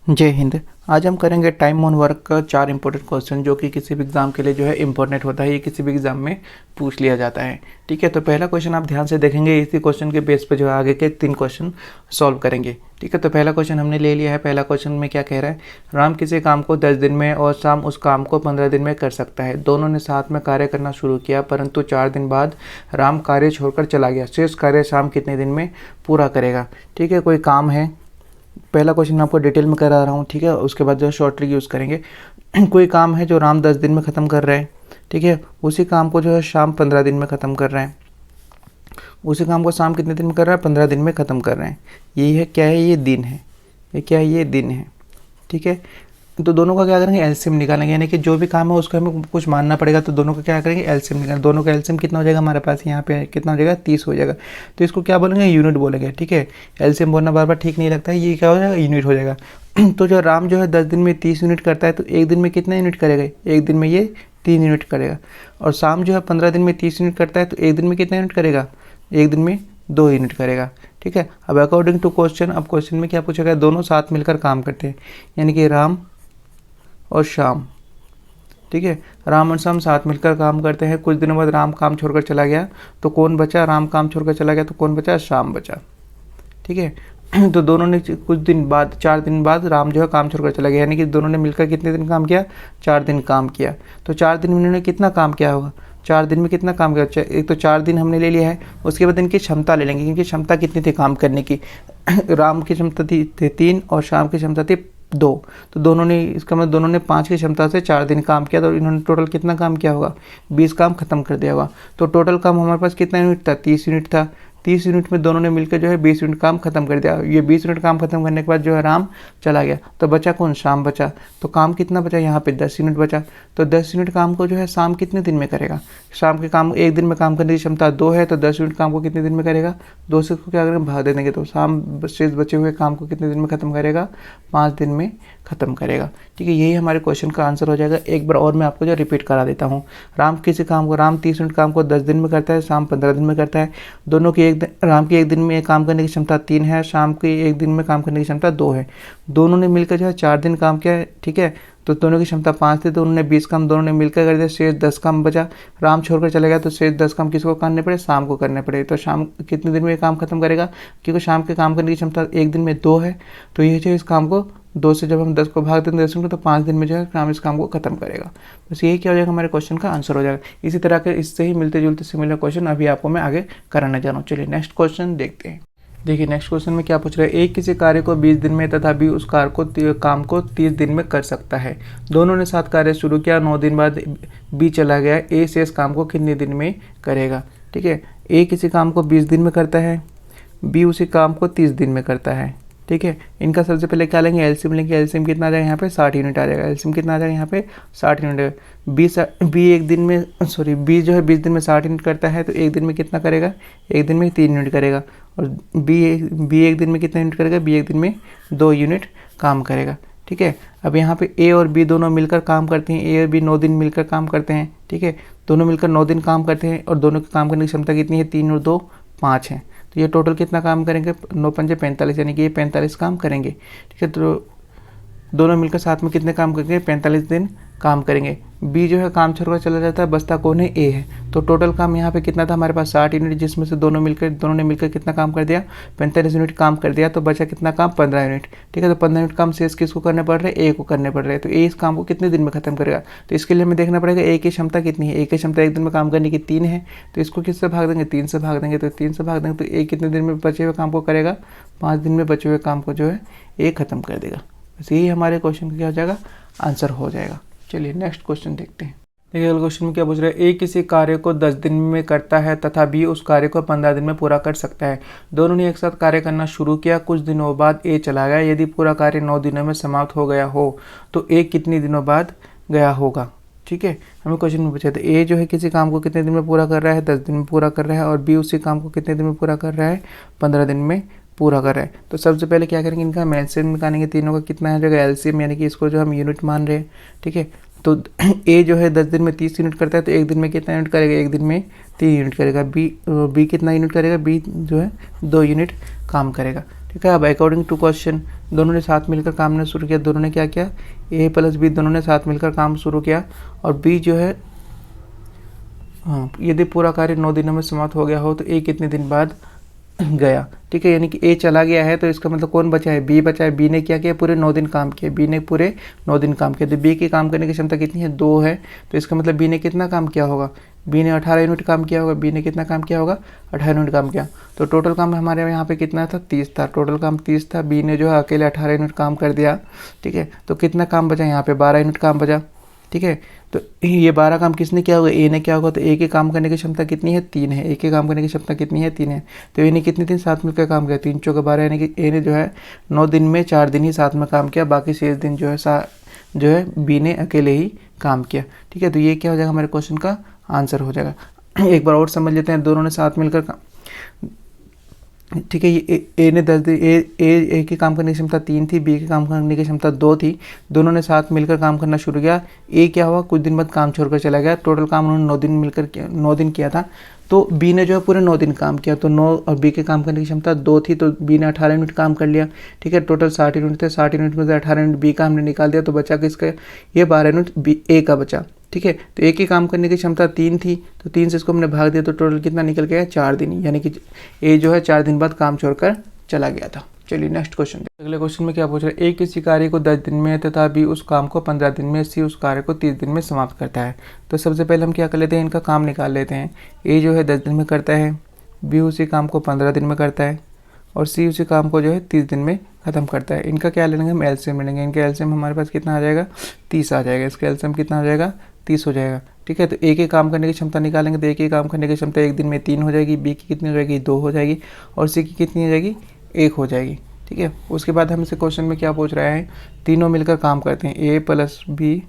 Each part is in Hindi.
जय हिंद। आज हम करेंगे टाइम ऑन वर्क का 4 इंपॉर्टेंट क्वेश्चन जो कि किसी भी एग्जाम के लिए जो है इंपॉर्टेंट होता है। ये किसी भी एग्जाम में पूछ लिया जाता है। ठीक है, तो पहला क्वेश्चन आप ध्यान से देखेंगे। इसी क्वेश्चन के बेस पे जो है आगे के 3 क्वेश्चन सॉल्व करेंगे। ठीक है, तो पहला क्वेश्चन हमने ले लिया है। पहला क्वेश्चन में क्या कह रहा है, राम किसी काम को 10 दिन में और शाम उस काम को 15 दिन में कर सकता है। दोनों ने साथ में कार्य करना शुरू किया, परंतु 4 दिन बाद राम कार्य छोड़कर चला गया। शेष कार्य शाम कितने दिन में पूरा करेगा। ठीक है, कोई काम है। पहला क्वेश्चन मैं आपको डिटेल में करा रहा हूँ। ठीक है, उसके बाद जो शॉर्ट ट्रिक यूज़ करेंगे। कोई काम है जो राम 10 दिन में ख़त्म कर रहे हैं। ठीक है, उसी काम को जो है शाम 15 दिन में ख़त्म कर रहे हैं। उसी काम को शाम कितने दिन में कर रहा है, 15 दिन में ख़त्म कर रहे हैं। यही है, क्या है, ये दिन है। ये क्या है, ये दिन है। ठीक है, तो दोनों का क्या करेंगे, एलसीएम निकालेंगे। यानी कि जो भी काम है उसको हमें कुछ मानना पड़ेगा, तो दोनों का क्या करेंगे, एलसीएम निकालेंगे। दोनों का एलसीएम कितना हो जाएगा हमारे पास, यहाँ पे कितना हो जाएगा, 30 हो जाएगा। तो इसको क्या बोलेंगे, यूनिट बोलेंगे। ठीक है, एलसीएम बोलना बार बार ठीक नहीं लगता है। ये क्या हो जाएगा, यूनिट हो जाएगा। तो जो राम जो है 10 दिन में 30 यूनिट करता है, तो एक दिन में कितना यूनिट करेगा, एक दिन में ये 3 यूनिट करेगा। और शाम जो है 15 दिन में 30 यूनिट करता है, तो एक दिन में कितना यूनिट करेगा, एक दिन में 2 यूनिट करेगा। ठीक है, अब अकॉर्डिंग टू क्वेश्चन, अब क्वेश्चन में क्या पूछा गया, दोनों साथ मिलकर काम करते हैं। यानी कि राम और शाम। ठीक है, राम और शाम साथ मिलकर काम करते हैं। कुछ दिनों बाद राम काम छोड़कर चला गया, तो कौन बचा, राम काम छोड़कर चला गया तो कौन बचा, शाम बचा। ठीक है, तो दोनों ने कुछ दिन बाद, 4 दिन बाद राम जो है काम छोड़कर चला गया। यानी कि दोनों ने मिलकर कितने दिन काम किया, 4 दिन काम किया। तो 4 दिन में इन्होंने कितना काम किया होगा, 4 दिन में कितना काम किया। एक तो 4 दिन हमने ले लिया है, उसके बाद इनकी क्षमता ले लेंगे। इनकी क्षमता कितनी थी काम करने की। राम की क्षमता थी 3 और शाम की क्षमता थी 2। तो दोनों ने, इसका मतलब दोनों ने 5 की क्षमता से 4 दिन काम किया। तो इन्होंने टोटल कितना काम किया होगा, 20 काम खत्म कर दिया होगा। तो टोटल काम हमारे पास कितना यूनिट था, 30 यूनिट था। 30 यूनिट में दोनों ने मिलकर जो है 20 यूनिट काम खत्म कर दिया। ये 20 यूनिट काम खत्म करने के बाद जो है राम चला गया, तो बचा कौन, शाम बचा। तो काम कितना बचा, यहाँ पे 10 यूनिट बचा। तो 10 यूनिट काम को जो है शाम कितने दिन में करेगा। शाम के काम एक दिन में काम करने की क्षमता 2 है, तो 10 यूनिट काम को कितने दिन में करेगा, 2 से इसको क्या करेंगे, भाग दे देंगे। तो शाम शेष बचे हुए काम को कितने दिन में खत्म करेगा, 5 दिन में खत्म करेगा। ठीक है, यही हमारे क्वेश्चन का आंसर हो जाएगा। एक बार और मैं आपको जो रिपीट करा देता हूँ। राम किसी काम को, राम 30 यूनिट काम को 10 दिन में करता है, शाम 15 दिन में करता है। दोनों की एक दिन, राम की एक दिन में काम करने की क्षमता 3 है, शाम की एक दिन में काम करने की क्षमता 2 है। दोनों ने मिलकर जो है 4 दिन काम किया है। ठीक है, तो दोनों की क्षमता 5 थी, तो उन्होंने 20 काम दोनों ने मिलकर कर दिया। शेष 10 काम बचा, राम छोड़कर चले गया, तो शेष 10 काम किसको करने पड़े, शाम को करने पड़े। तो शाम कितने दिन में ये काम खत्म करेगा, क्योंकि शाम के काम करने की क्षमता एक दिन में 2 है। तो ये जो इस काम को 2 से जब हम 10 को भाग देंगे 10 में, तो 5 दिन में जो है काम इस काम को खत्म करेगा। बस यही क्या हो जाएगा, हमारे क्वेश्चन का आंसर हो जाएगा। इसी तरह के इससे ही मिलते जुलते सिमिलर क्वेश्चन अभी आपको मैं आगे कराने जा रहा हूँ। चलिए नेक्स्ट क्वेश्चन देखते हैं। देखिए नेक्स्ट क्वेश्चन में क्या पूछ रहा है, एक किसी कार्य को 20 दिन में तथा बी उस कार्य को काम को 30 दिन में कर सकता है। दोनों ने साथ कार्य शुरू किया, 9 दिन बाद बी चला गया। ए शेष काम को कितने दिन में करेगा। ठीक है, ए किसी काम को 20 दिन में करता है, बी उसी काम को 30 दिन में करता है। ठीक है, इनका सबसे पहले क्या लेंगे, एलसीएम लेंगे। एलसीएम कितना आ जाएगा, यहाँ पे 60 यूनिट आ जाएगा। एलसीएम कितना आ जाएगा, यहाँ पे 60 यूनिट। बी एक दिन में, सॉरी बी जो है 20 दिन में 60 यूनिट करता है, तो एक दिन में कितना करेगा, एक दिन में 3 यूनिट करेगा। और बी एक दिन में कितना यूनिट करेगा, बी एक दिन में 2 यूनिट काम करेगा। ठीक है, अब यहाँ पे ए और बी दोनों मिलकर काम करते हैं। ए और बी 9 दिन मिलकर काम करते हैं। ठीक है, दोनों मिलकर 9 दिन काम करते हैं, और दोनों के काम करने की क्षमता कितनी है, 3 और 2 5 है। तो ये टोटल कितना काम करेंगे, 9 पंजे 45, यानी कि ये 45 काम करेंगे। ठीक है, तो दोनों मिलकर साथ में कितने काम करेंगे, 45 दिन काम करेंगे। बी जो है काम छोड़कर चला जाता है, बचता कौन है, ए है। तो टोटल काम यहाँ पे कितना था हमारे पास, 60 यूनिट, जिसमें से दोनों ने मिलकर कितना काम कर दिया, 45 यूनिट काम कर दिया। तो बचा कितना काम, 15 यूनिट। ठीक है, तो 15 यूनिट काम शेष किसको करने पड़ रहे हैं, ए को करने पड़ रहे हैं। तो ए इस काम को कितने दिन में खत्म करेगा। तो इसके लिए हमें देखना पड़ेगा ए की क्षमता कितनी है। ए की क्षमता एक दिन में काम करने की 3 है, तो इसको किससे भाग देंगे, 3 से भाग देंगे। तो 3 से भाग देंगे, तो ए कितने दिन में बचे हुए काम को करेगा, 5 दिन में बचे हुए काम को जो है ए खत्म कर देगा। बस यही हमारे क्वेश्चन का क्या हो जाएगा, आंसर हो जाएगा। चलिए नेक्स्ट क्वेश्चन देखते हैं। देखिए अगले क्वेश्चन में क्या पूछ रहा है, ए किसी कार्य को 10 दिन में करता है तथा बी उस कार्य को 15 दिन में पूरा कर सकता है। दोनों ने एक साथ कार्य करना शुरू किया, कुछ दिनों बाद ए चला गया। यदि पूरा कार्य 9 दिनों में समाप्त हो गया हो, तो ए कितने दिनों बाद गया होगा। ठीक है, हमें क्वेश्चन में पूछा था ए जो है किसी काम को कितने दिन में पूरा कर रहा है, 10 दिन में पूरा कर रहा है, और बी उसी काम को कितने दिन में पूरा कर रहा है, 15 दिन में पूरा कर रहे हैं। तो सबसे पहले क्या करेंगे, इनका हम एलसीएम निकालेंगे। तीनों का कितना है जगह एलसीएम, यानी कि इसको जो हम यूनिट मान रहे हैं। ठीक है, तो ए जो है 10 दिन में 30 यूनिट करता है, तो एक दिन में कितना यूनिट करेगा, एक दिन में 3 यूनिट करेगा। बी कितना यूनिट करेगा, बी जो है 2 यूनिट काम करेगा। ठीक है। अब अकॉर्डिंग टू क्वेश्चन दोनों ने साथ मिलकर काम करना शुरू किया। दोनों ने क्या किया, ए प्लस बी दोनों ने साथ मिलकर काम शुरू किया और बी जो है, हाँ, यदि पूरा कार्य 9 दिनों में समाप्त हो गया हो तो ए कितने दिन बाद गया। ठीक है, यानी कि ए चला गया है तो इसका मतलब कौन बचा है, बी बचा है। बी ने क्या किया, पूरे 9 दिन काम किया। बी ने पूरे 9 दिन काम किया। तो बी की काम करने की क्षमता कितनी है, 2 है। तो इसका मतलब बी ने कितना काम किया होगा, बी ने 18 यूनिट काम किया होगा। बी ने कितना काम किया होगा, 18 यूनिट काम किया। तो टोटल काम हमारे यहाँ पे कितना था, 30 था। टोटल काम 30 था। बी ने जो है अकेले 18 यूनिट काम कर दिया। ठीक है, तो कितना काम बचा यहाँ पे, 12 यूनिट काम बचा। ठीक है, तो ये 12 काम किसने किया होगा, ए ने किया होगा। तो ए के काम करने की क्षमता कितनी है, 3 है। ए के काम करने की क्षमता कितनी है, 3 है। तो ए ने कितने दिन साथ मिलकर काम किया, 3 चौके 12, यानी कि ए ने जो है 9 दिन में 4 दिन ही साथ में काम किया। बाकी शेष दिन जो है बी ने अकेले ही काम किया। ठीक है, तो ये क्या हो जाएगा, हमारे क्वेश्चन का आंसर हो जाएगा। एक बार और समझ लेते हैं, दोनों ने साथ मिलकर काम, ठीक है, ये ए ने 10 दिन, ए की काम करने की क्षमता 3 थी, बी की काम करने की क्षमता 2 थी। दोनों ने साथ मिलकर काम करना शुरू किया। ए क्या हुआ, कुछ दिन बाद काम छोड़कर चला गया। टोटल काम उन्होंने 9 दिन किया था। तो बी ने जो है पूरे 9 दिन काम किया। तो 9 और बी के काम करने की क्षमता 2 थी, तो बी ने 18 यूनिट काम कर लिया। ठीक है, टोटल 60 यूनिट थे। 60 यूनिट में से 18 यूनिट बी का हमने निकाल दिया, तो बचा किसका, ये 12 यूनिट बी ए का बचा। ठीक है, तो ए की काम करने की क्षमता 3 थी, तो 3 से इसको हमने भाग दिया, तो टोटल कितना निकल गया, 4 दिन। यानी कि ए जो है 4 दिन बाद काम छोड़कर चला गया था। चलिए नेक्स्ट क्वेश्चन। अगले क्वेश्चन में क्या पूछ रहा है, ए किसी कार्य को 10 दिन में तथा बी उस काम को 15 दिन में, सी उस कार्य को 30 दिन में समाप्त करता है। तो सबसे पहले हम क्या कर लेते हैं, इनका काम निकाल लेते हैं। ए जो है 10 दिन में करता है, बी उसी काम को 15 दिन में करता है और सी उसी काम को जो है 30 दिन में ख़त्म करता है। इनका क्या लेंगे हम, एलसीएम लेंगे। इनका एलसीएम हमारे पास कितना आ जाएगा, 30 आ जाएगा। इसका एलसीएम कितना आ जाएगा, 30 हो जाएगा। ठीक है, तो ए के काम करने की क्षमता निकालेंगे, तो ए के काम करने की क्षमता एक दिन में 3 हो जाएगी, बी की कितनी हो जाएगी, 2 हो जाएगी और सी की कितनी हो जाएगी, 1 हो जाएगी। ठीक है, उसके बाद हमसे क्वेश्चन में क्या पूछ रहा है, तीनों मिलकर काम करते हैं, ए प्लस बी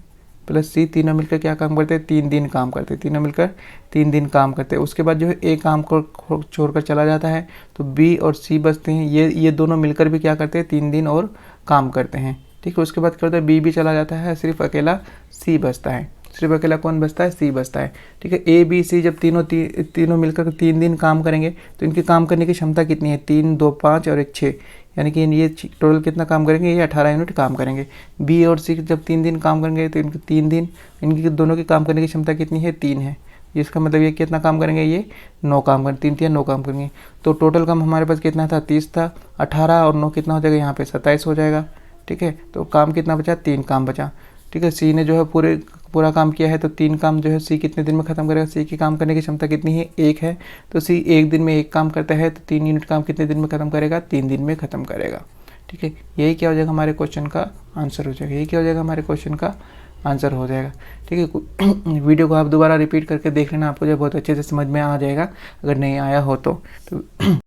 प्लस सी तीनों मिलकर क्या काम करते हैं, 3 दिन काम करते हैं। तीनों मिलकर 3 दिन काम करते हैं। उसके बाद जो है ए काम को छोड़कर चला जाता है, तो बी और सी बचते हैं। ये दोनों मिलकर भी क्या करते हैं, 3 दिन और काम करते हैं। ठीक है, उसके बाद क्या होता है, बी भी चला जाता है, सिर्फ अकेला सी बचता है। सिर्फ अकेला कौन बचता है, सी बचता है। ठीक है, ए बी सी जब तीनों मिलकर 3 दिन काम करेंगे तो इनकी काम करने की क्षमता कितनी है, 3 2 5 और 1 6, यानी कि ये टोटल कितना काम करेंगे, ये 18 यूनिट काम करेंगे। बी और सी जब 3 दिन काम करेंगे तो इनके 3 दिन, इनकी दोनों की काम करने की क्षमता कितनी है, 3 है। इसका मतलब ये कितना काम करेंगे, ये 9 काम करेंगे, 3 3 9 काम करेंगे। तो टोटल काम हमारे पास कितना था, 30 था। 18 और 9 कितना हो जाएगा, यहाँ पे 27 हो जाएगा। ठीक है, तो काम कितना बचा, 3 काम बचा। ठीक है, सी ने जो है पूरा काम किया है, तो 3 काम जो है सी कितने दिन में ख़त्म करेगा। सी की काम करने की क्षमता कितनी है, 1 है। तो सी 1 दिन में 1 काम करता है, तो 3 यूनिट काम कितने दिन में ख़त्म करेगा, 3 दिन में ख़त्म करेगा। ठीक है, यही क्या हो जाएगा, हमारे क्वेश्चन का आंसर हो जाएगा। यही क्या हो जाएगा, हमारे क्वेश्चन का आंसर हो जाएगा। ठीक है, वीडियो को आप दोबारा रिपीट करके देख लेना, आपको जो बहुत अच्छे से समझ में आ जाएगा, अगर नहीं आया हो तो